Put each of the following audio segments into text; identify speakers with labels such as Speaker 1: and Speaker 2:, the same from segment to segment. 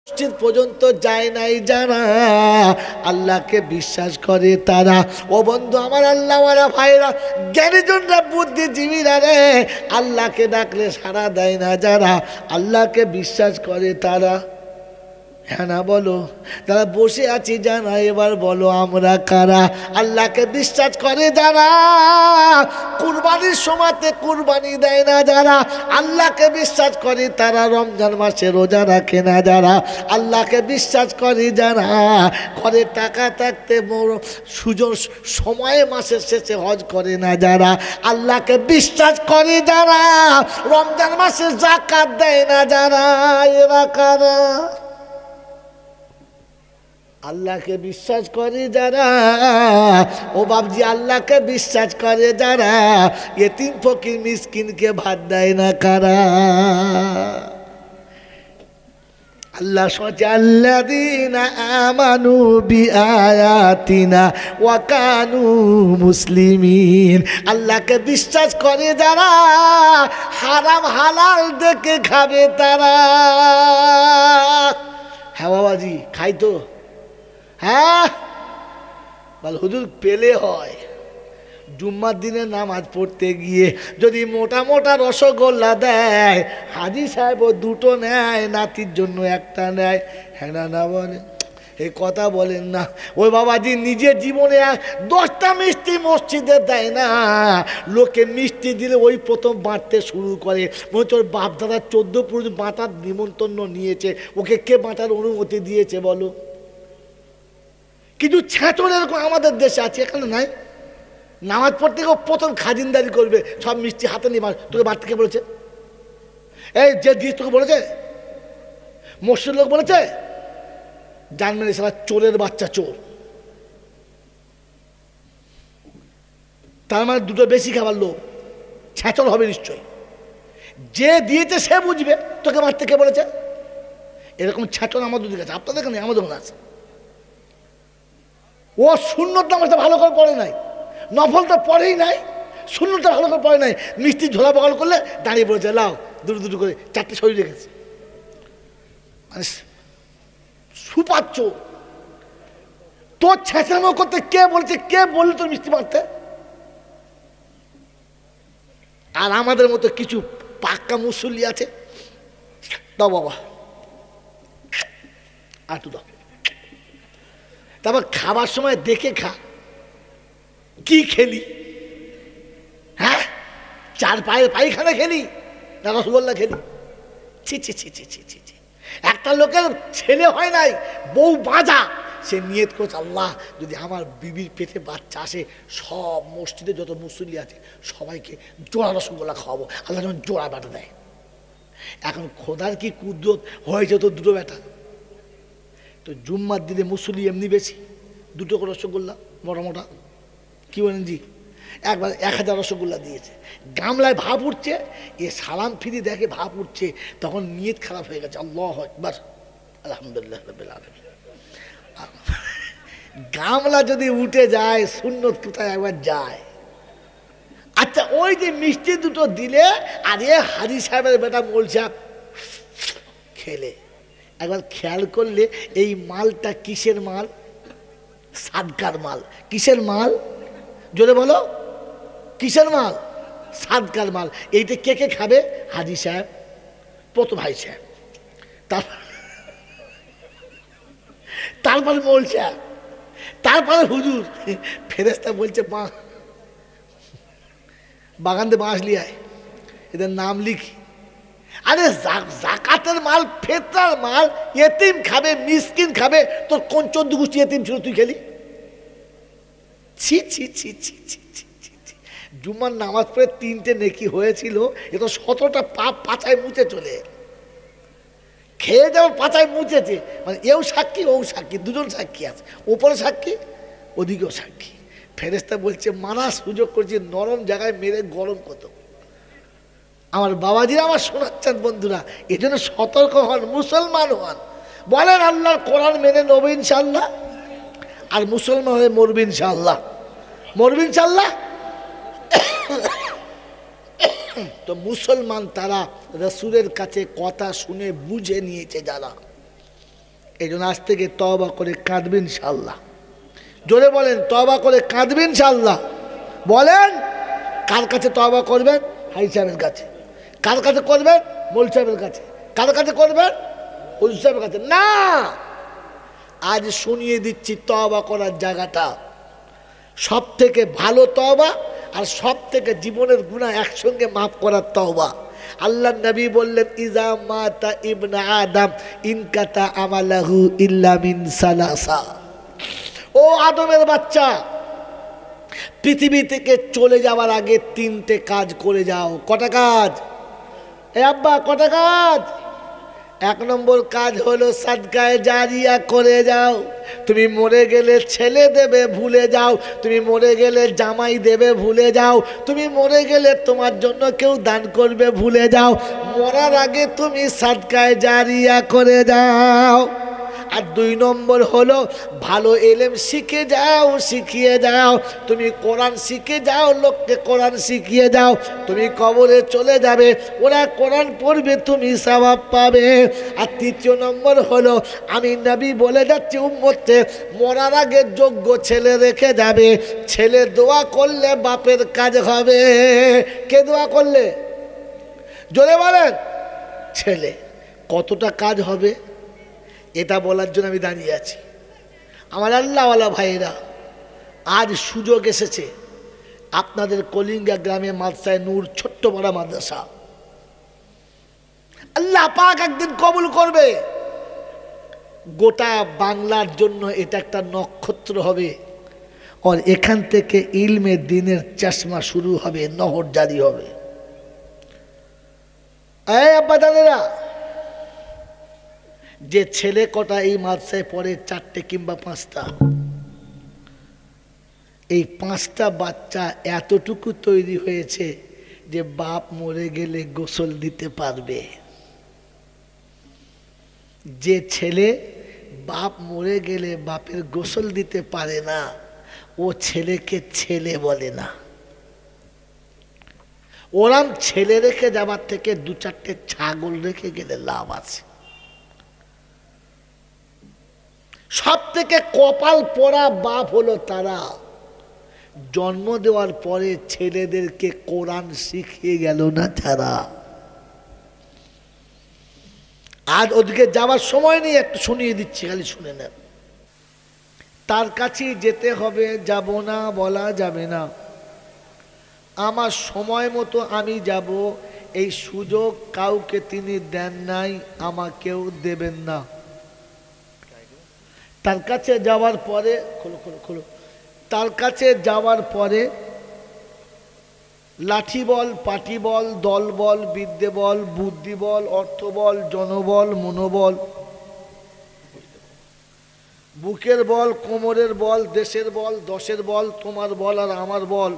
Speaker 1: মসজিদ পর্যন্ত যায় নাই যারা, আল্লাহকে বিশ্বাস করে তারা। ও বন্ধু আমার, আল্লাহ ওয়ালা ভাইরা, জ্ঞানীজনরা, বুদ্ধিজীবীরা রে, আল্লাহকে ডাকলে সাড়া দেয় না যারা, আল্লাহকে বিশ্বাস করে তারা। হ্যাঁ না বলো? তারা বসে আছি জানা, এবার বলো আমরা কারা? আল্লাহকে বিশ্বাস করে যারা, কুরবানির সময়তে কুরবানি দেয় না যারা, আল্লাহকে বিশ্বাস করে তারা, রমজান মাসে রোজা রাখে না যারা, আল্লাহকে বিশ্বাস করে যারা, ঘরে টাকা থাকতে সুযোগ সময়ে মাসের শেষে হজ করে না যারা, আল্লাহকে বিশ্বাস করে যারা, রমজান মাসে যাকাত দেয় না যারা, এরা কারা? আল্লাহকে বিশ্বাস করে যারা, ও বাবজি আল্লাহকে বিশ্বাস করে যারা, ইতিম ফকির মিসকিনকে ভাত দেয় না কারা? আল্লাহ সোচে আল্লাযীনা আমানু বিআয়াতিনা ওয়া কানু মুসলিমিন। আল্লাহকে বিশ্বাস করে যারা, হারাম হালাল দেখে খাবে তারা। হ্যাঁ বাবাজি, খাই তো? হ্যাঁ বল হুজুর, পেলে হয়। জুম্মার দিনে নামাজ পড়তে গিয়ে যদি মোটা মোটা রসগোল্লা দেয়, হাজি সাহেব ও দুটো নেয়, নাতির জন্য একটা নেয়। হ্যাঁ না না বলেন? এই কথা বলেন না। ওই বাবাজি নিজের জীবনে 10টা মিষ্টি মসজিদে দেয় না, লোকে মিষ্টি দিলে ওই প্রথম বাঁটতে শুরু করে। মনে হচ্ছে ওর বাপ দাদা 14 পুরুষ বাঁটার নিমন্ত্রণ নিয়েছে, ওকে কে বাঁটার অনুমতি দিয়েছে বলো? কিন্তু ছেঁচড় এরকম আমাদের দেশে আছে, এখানে নাই। নামাজ পড়তে গিয়ে প্রথম খাজিনদারি করবে, সব মিষ্টি হাতে নিয়ে। তোকে বাড়তে কে বলেছে? এই যে দিস তোকে বলেছে? মসজিদ লোক বলেছে? জানবেন সারা চোরের বাচ্চা, চোর। তার মানে দুটো বেশি খাবার লোক, ছেঁচড় হবে নিশ্চয়ই। যে দিয়েছে সে বুঝবে তোকে মারতে কে বলেছে। এরকম ছেঁচড় আমাদের দিকে আছে, আপনাদের এখানে আমাদের ওখানে আছে। ও সুন্নত নামাজটা ভালো করে পড়ে নাই, নফলটা পড়েই নাই, সুন্নতটা ভালো করে পড়ে নাই। মিষ্টি ঝোলা বগাল করলে দাঁড়িয়ে পড়েছে, লাও দুটো দুটো করে 4টে শরীর রেখেছে। মানে সুপাচ্ছ। তোর ছেঁচানো করতে কে বলছে? কে বললো তোর মিষ্টি মারতে? আর আমাদের মতো কিছু পাক্কা মুসল্লি আছে, দাও বাবা আটু দাও। তারপর খাবার সময় দেখে খা, কি খেলি? হ্যাঁ, 4 পায়ের পায়খানা খেলি না রসগোল্লা খেলি? ছি ছি ছি ছি ছি ছি ছি। একটা লোকের ছেলে হয় নাই, বউ বাঁধা, সে নিয়ত করছে, আল্লাহ যদি আমার বিবির পেটে বাচ্চা আসে, সব মসজিদে যত মুসল্লি আছে সবাইকে জোড়া রসগোল্লা খাওয়াবো, আল্লাহ যেমন জোড়া বাটা দেয়। এখন খোদার কি কুদরত হয়েছে তো দুটো বেটা। তো জুম্মার দিনে মুসল্লি এমনি বেশি, দুটো করে রসগোল্লা মোটা মোটা, কি বলেন জি? একবার 1000 রসগোল্লা দিয়েছে, গামলায় ভাপ উঠছে, এ সালাম ফিরি দেখে ভাপ উঠছে, তখন নিয়ত খারাপ হয়ে গেছে, আল্লাহু আকবার আলহামদুলিল্লাহ রাব্বিল আলামিন। গামলা যদি উঠে যায়, সুন্নত কোথায় একবার যায়। আচ্ছা, ওই যে মিষ্টি দুটো দিলে, আর এ হাজি সাহেবের বেটা মোল সাহেব খেলে, একবার খেয়াল করলে এই মালটা কিসের মাল? সাদকার মাল। কিসের মাল? জোরে বলো, কিসের মাল? সাদকার মাল। এইটা কে কে খাবে? হাজি সাহেব, প্রথম হাজি সাহেব, তারপরে মোল সাহেব, তারপরে হুজুর। ফেরেশতা বলছে, মা বাগান দিয়ে বাঁশ লিয়ায়, এদের নাম লিখি। আরে জাকাতের মাল, ফেতরার মাল, এতিম খাবে, মিসকিন খাবে। তোর কোন 14 গোষ্ঠী এতিম ছিল তুই খেলি? ছি ছি ছি ছি ছি ছি ছি। জুম্মার নামাজ পড়ে 3টে নেকি হয়েছিল, এ তো 17টা পাপ পাছায় মুছে চলে। খেয়ে যাও পাছায় মুছেছে, মানে এও সাক্ষী ও সাক্ষী, দুজন সাক্ষী আছে, ওপরে সাক্ষী ওদিকেও সাক্ষী। ফেরেশতা বলছে, মারা সুযোগ করছে, নরম জায়গায় মেরে গরম কত। আমার বাবাজিরা আমার শোনাচ্ছেন বন্ধুরা, এই জন্য সতর্ক হন, মুসলমান হন। বলেন আল্লাহর কোরআন মেনে নেবো ইনশাল্লাহ, আর মুসলমান হয়ে মরবি ইনশাল্লাহ, মরবি ইনশাল্লাহ। তো মুসলমান তারা রসুলের কাছে কথা শুনে বুঝে নিয়েছে যারা, এই জন্য আজ থেকে তওবা করে কাঁদবেন ইনশাআল্লাহ। জোরে বলেন, তওবা করে কাঁদবেন ইনশাআল্লাহ। বলেন, কার কাছে তওবা করবেন? হাই সাহেবের কাছে। কার কাছে করবেন? মোল সাহেবের কাছে। কার কাছে করবেন? হুজুর সাহেবের কাছে না। আজ শুনিয়ে দিচ্ছি তওবা করার জায়গাটা। সব থেকে ভালো তওবা আর সব থেকে জীবনের গুনাহ একসঙ্গে মাফ করার তওবা। আল্লাহ নবী বললেন, ইজা মাতা ইবনে আদম ইনকাতা আমালাহু ইল্লা মিন সালাসা। ও আদমের বাচ্চা, পৃথিবী থেকে চলে যাওয়ার আগে 3টে কাজ করে যাও। কটা কাজ? এ আব্বা, কটা কাজ? 1 নম্বর কাজ হলো সাদকায়ে জারিয়া করে যাও। তুমি মরে গেলে ছেলে দেবে, ভুলে যাও। তুমি মরে গেলে জামাই দেবে, ভুলে যাও। তুমি মরে গেলে তোমার জন্য কেউ দান করবে, ভুলে যাও। মরার আগে তুমি সাদকায়ে জারিয়া করে যাও। আর 2 নম্বর হলো ভালো এলেম শিখে যাও, শিখিয়ে যাও। তুমি কোরআন শিখে যাও, লোককে কোরআন শিখিয়ে যাও। তুমি কবরে চলে যাবে, ওরা কোরআন পড়বে, তুমি সওয়াব পাবে। আর 3 নম্বর হলো, আমি নবী বলে যাচ্ছি উম্মতকে, মরার আগে যোগ্য ছেলে রেখে যাবে। ছেলে দোয়া করলে বাপের কাজ হবে। কে দোয়া করলে? জোরে বলেন। ছেলে। কতটা কাজ হবে এটা বলার জন্য আমি দাঁড়িয়ে আছি। আমার আল্লাহওয়ালা ভাইয়েরা, আজ সুযোগ এসেছে আপনাদের কলিঙ্গা গ্রামে মাদ্রাসায় নূর, ছোট্ট বড় মাদ্রাসা, আল্লাহ পাক একদিন কবুল করবে। গোটা বাংলার জন্য এটা একটা নক্ষত্র হবে। আর এখান থেকে ইলমে দ্বীনের চশমা শুরু হবে, নহর জারি হবে। এই আব্বা দাদারা, যে ছেলে কটা এই মাদ্রাসায় পড়ে, 4টে কিংবা 5টা, এই 5টা বাচ্চা এতটুকু তৈরি হয়েছে যে বাপ মরে গেলে গোসল দিতে পারবে। যে ছেলে বাপ মরে গেলে বাপের গোসল দিতে পারে না, ও ছেলেকে ছেলে বলে না। ওরাম ছেলে রেখে যাবার থেকে 2-4টে ছাগল রেখে গেলে লাভ আছে। সব থেকে কপাল পোড়া বাপ হলো তারা, জন্ম দেওয়ার পরে ছেলেদেরকে কোরআন শিখিয়ে গেল না যারা। আজ ওদিকে যাওয়ার সময় নেই, একটু শুনিয়ে দিচ্ছি, খালি শুনে নেন। তার কাছেই যেতে হবে, যাব না বলা যাবে না। আমার সময় মতো আমি যাব, এই সুযোগ কাউকে তিনি দেন নাই, আমাকেও দেবেন না। তার কাছে যাওয়ার পরে তার কাছে যাওয়ার পরে লাঠি বল, পাটি বল, দল বল, বিদ্যে বল, বুদ্ধি বল, অর্থ বল, জনবল, মনোবল, বুকের বল, কোমরের বল, দেশের বল, দশের বল, তোমার বল আর আমার বল।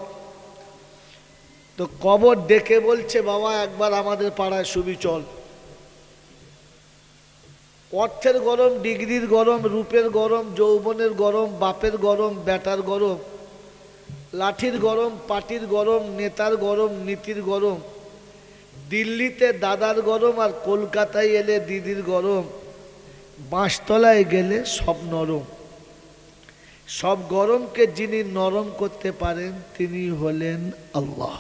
Speaker 1: তো কবর ডেকে বলছে, বাবা একবার আমাদের পাড়ায় শুবি চল। অর্থের গরম, ডিগ্রির গরম, রূপের গরম, যৌবনের গরম, বাপের গরম, বেটার গরম, লাঠির গরম, পাটির গরম, নেতার গরম, নীতির গরম, দিল্লিতে দাদার গরম আর কলকাতায় এলে দিদির গরম, বাঁশতলায় গেলে সব নরম। সব গরমকে যিনি নরম করতে পারেন তিনি হলেন আল্লাহ।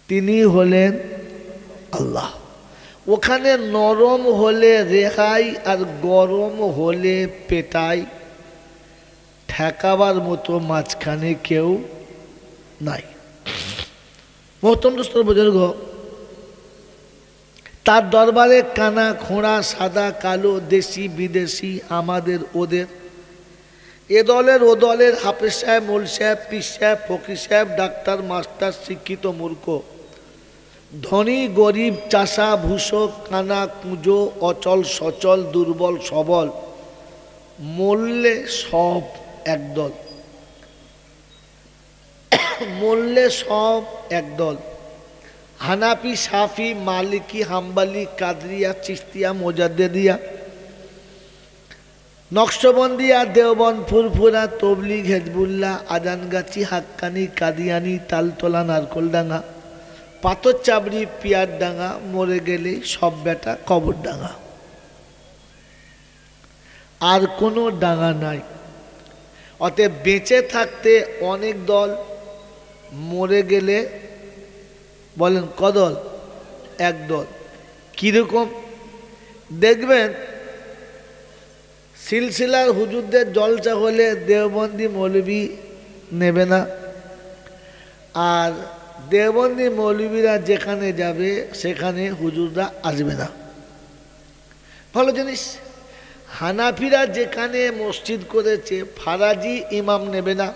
Speaker 1: তিনি হলেন আল্লাহ। ওখানে নরম হলে রেহাই আর গরম হলে পেটাই, ঠেকাবার মতো মাঝখানে কেউ নাই। মোহতরম দোস্ত বুজুর্গ, তার দরবারে কানা খোঁড়া, সাদা কালো, দেশি বিদেশি, আমাদের ওদের, এ দলের ও দলের, হাফেজ সাহেব, মোল সাহেব, পীর সাহেব, ফকির সাহেব, ডাক্তার, মাস্টার, শিক্ষিত, মূর্খ, ধনী গরিব, চাষা ভূষক, কানা কুঁজো, অচল সচল, দুর্বল সবল, মরলে সব একদল, মরলে সব একদল। হানাফি, সাফি, মালিকি, হাম্বালি, কাদরিয়া, চিস্তিয়া, মোজাদ্দেদিয়া, নকশবন্দিয়া, দেওবন্দ, ফুরফুরা, তবলিগ, হেজবুল্লাহ, আজানগাছি, হাক্কানি, কাদিয়ানি, তালতলা, নারকলডাঙ্গা, পাথর চাবড়ি, পিয়ারডাঙ্গা, মরে গেলে সব বেটা কবরডাঙ্গা। আর কোনো ডাঙা নাই। অতএব বেঁচে থাকতে অনেক দল, মরে গেলে বলেন কদল? এক দল। কীরকম দেখবেন, সিলসিলার হুজুরদের জলসা হলে দেওবন্দি মৌলবি নেবে না, আর দেওবন্দি মৌলবিরা যেখানে যাবে সেখানে হুজুররা আসবে না। ভালো জিনিস। হানাফিরা যেখানে মসজিদ করেছে ফারাজি ইমাম নেবে না,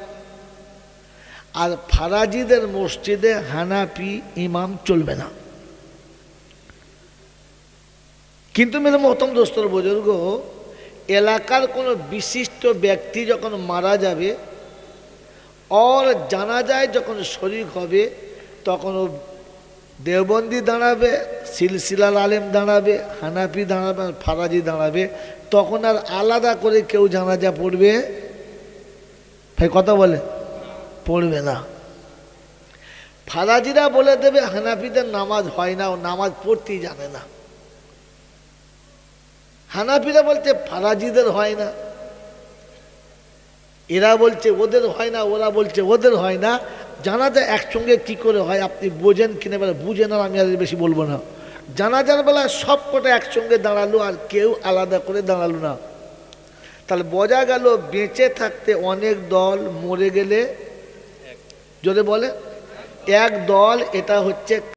Speaker 1: আর ফারাজিদের মসজিদে হানাফি ইমাম চলবে না। কিন্তু মেরে মহতম দোস্তর বুজুর্গ, এলাকার কোনো বিশিষ্ট ব্যক্তি যখন মারা যাবে, और জানাজায় যখন শরীক হবে, তখন ও দেওবন্দি দাঁড়াবে, সিলসিলার আলেম দাঁড়াবে, হানাফি দাঁড়াবে, ফারাজি দাঁড়াবে। তখন আর আলাদা করে কেউ জানাজা পড়বে, ভাই কথা বলে, পড়বে না। ফারাজিরা বলে দেবে হানাফিদের নামাজ হয় না, ও নামাজ পড়তেই জানে না। হানাফিরা বলছে ফারাজিদের হয় না, এরা বলছে ওদের হয় না, ওরা বলছে ওদের হয় না। জানাজা একসঙ্গে কি করে হয় আপনি বোঝেন কিনা? বলে বুঝেন, আর আমি আর বেশি বলবো না। জানাজার বেলা সব কটা একসঙ্গে দাঁড়ালো, আর কেউ আলাদা করে দাঁড়ালো না। তাহলে বোঝা গেল বেঁচে থাকতে অনেক দল, মরে গেলে জোরে বলে এক দল। এটা হচ্ছে